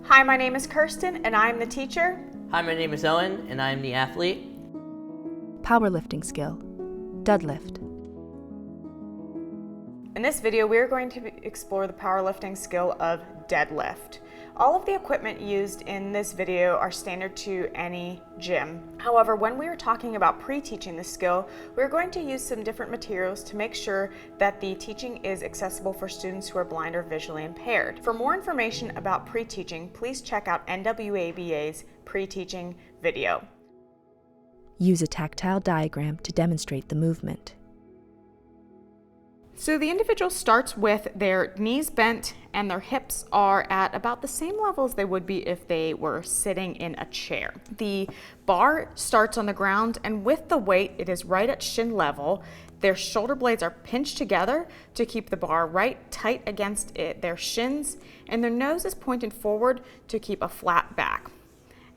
Hi, my name is Kirsten and I'm the teacher. Hi, my name is Owen and I'm the athlete. Powerlifting skill, deadlift. In this video, we're going to explore the powerlifting skill of deadlift. All of the equipment used in this video are standard to any gym. However, when we are talking about pre-teaching the skill, we're going to use some different materials to make sure that the teaching is accessible for students who are blind or visually impaired. For more information about pre-teaching, please check out NWABA's pre-teaching video. Use a tactile diagram to demonstrate the movement. So the individual starts with their knees bent and their hips are at about the same level as they would be if they were sitting in a chair. The bar starts on the ground, and with the weight, it is right at shin level. Their shoulder blades are pinched together to keep the bar right tight against their shins, and their nose is pointed forward to keep a flat back.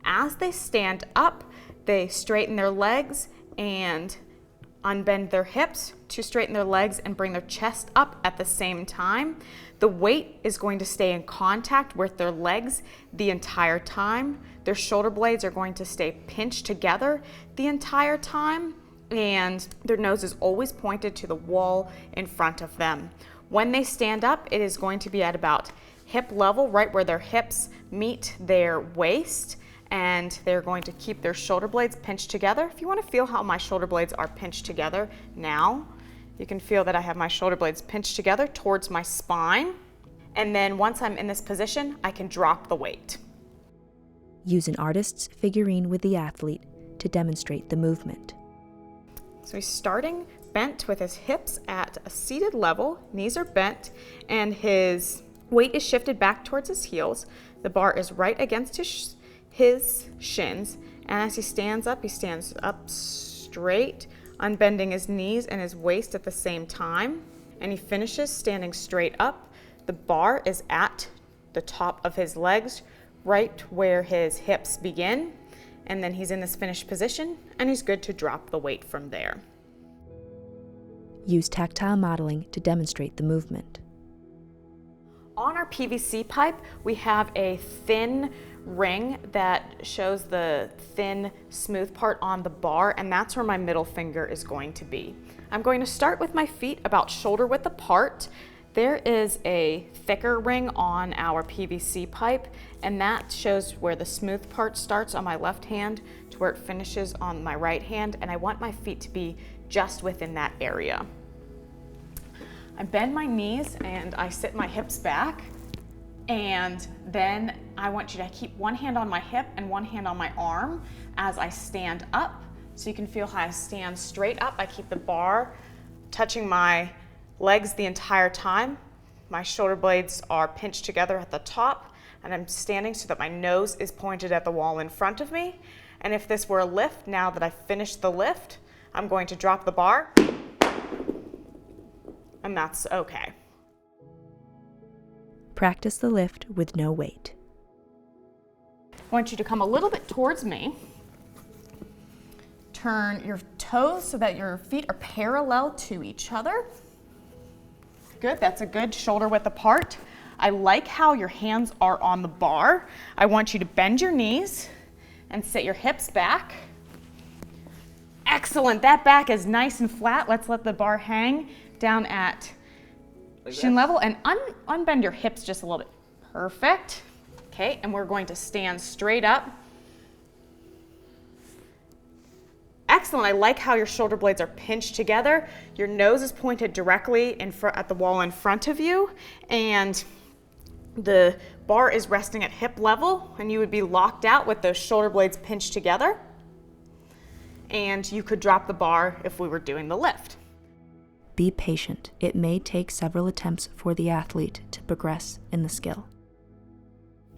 As they stand up, they straighten their legs and unbend their hips to straighten their legs and bring their chest up at the same time. The weight is going to stay in contact with their legs the entire time. Their shoulder blades are going to stay pinched together the entire time, and their nose is always pointed to the wall in front of them. When they stand up, it is going to be at about hip level, right where their hips meet their waist, and they're going to keep their shoulder blades pinched together. If you want to feel how my shoulder blades are pinched together now, you can feel that I have my shoulder blades pinched together towards my spine. And then once I'm in this position, I can drop the weight. Use an artist's figurine with the athlete to demonstrate the movement. So he's starting bent with his hips at a seated level, knees are bent, and his weight is shifted back towards his heels. The bar is right against his shins, and as he stands up straight, unbending his knees and his waist at the same time, and he finishes standing straight up. The bar is at the top of his legs, right where his hips begin, and then he's in this finished position, and he's good to drop the weight from there. Use tactile modeling to demonstrate the movement. On our PVC pipe, we have a thin ring that shows the thin, smooth part on the bar, and that's where my middle finger is going to be. I'm going to start with my feet about shoulder width apart. There is a thicker ring on our PVC pipe, and that shows where the smooth part starts on my left hand to where it finishes on my right hand, and I want my feet to be just within that area. I bend my knees and I sit my hips back, and then I want you to keep one hand on my hip and one hand on my arm as I stand up. So you can feel how I stand straight up. I keep the bar touching my legs the entire time. My shoulder blades are pinched together at the top, and I'm standing so that my nose is pointed at the wall in front of me. And if this were a lift, now that I've finished the lift, I'm going to drop the bar, and that's okay. Practice the lift with no weight. I want you to come a little bit towards me. Turn your toes so that your feet are parallel to each other. Good, that's a good shoulder width apart. I like how your hands are on the bar. I want you to bend your knees and sit your hips back. Excellent, that back is nice and flat. Let's let the bar hang down at shin level, and unbend your hips just a little bit. Perfect. Okay, and we're going to stand straight up. Excellent. I like how your shoulder blades are pinched together. Your nose is pointed directly in front at the wall in front of you, and the bar is resting at hip level, and you would be locked out with those shoulder blades pinched together. And you could drop the bar if we were doing the lift. Be patient. It may take several attempts for the athlete to progress in the skill.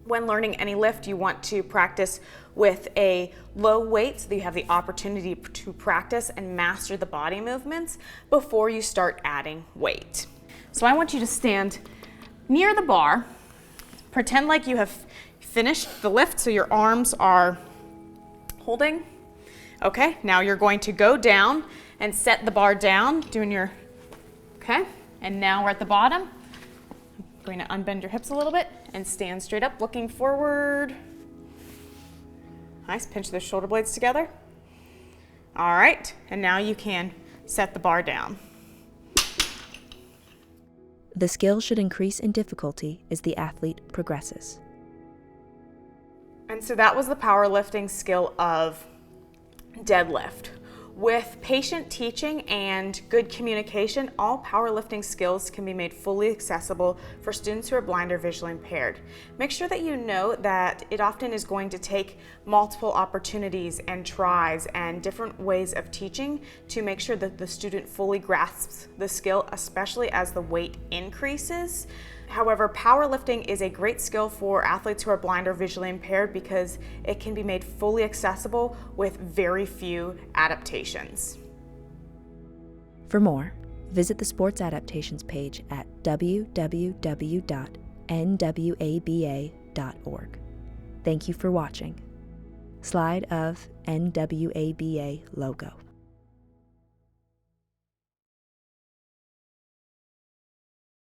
When learning any lift, you want to practice with a low weight so that you have the opportunity to practice and master the body movements before you start adding weight. So I want you to stand near the bar. Pretend like you have finished the lift so your arms are holding. Okay, now you're going to go down and set the bar down, doing your, okay, and now we're at the bottom. Going to unbend your hips a little bit and stand straight up, looking forward. Nice, pinch those shoulder blades together. All right, and now you can set the bar down. The skill should increase in difficulty as the athlete progresses. And so that was the powerlifting skill of deadlift. With patient teaching and good communication, all powerlifting skills can be made fully accessible for students who are blind or visually impaired. Make sure that you know that it often is going to take multiple opportunities and tries and different ways of teaching to make sure that the student fully grasps the skill, especially as the weight increases. However, powerlifting is a great skill for athletes who are blind or visually impaired because it can be made fully accessible with very few adaptations. For more, visit the Sports Adaptations page at www.nwaba.org. Thank you for watching. Slide of NWABA logo.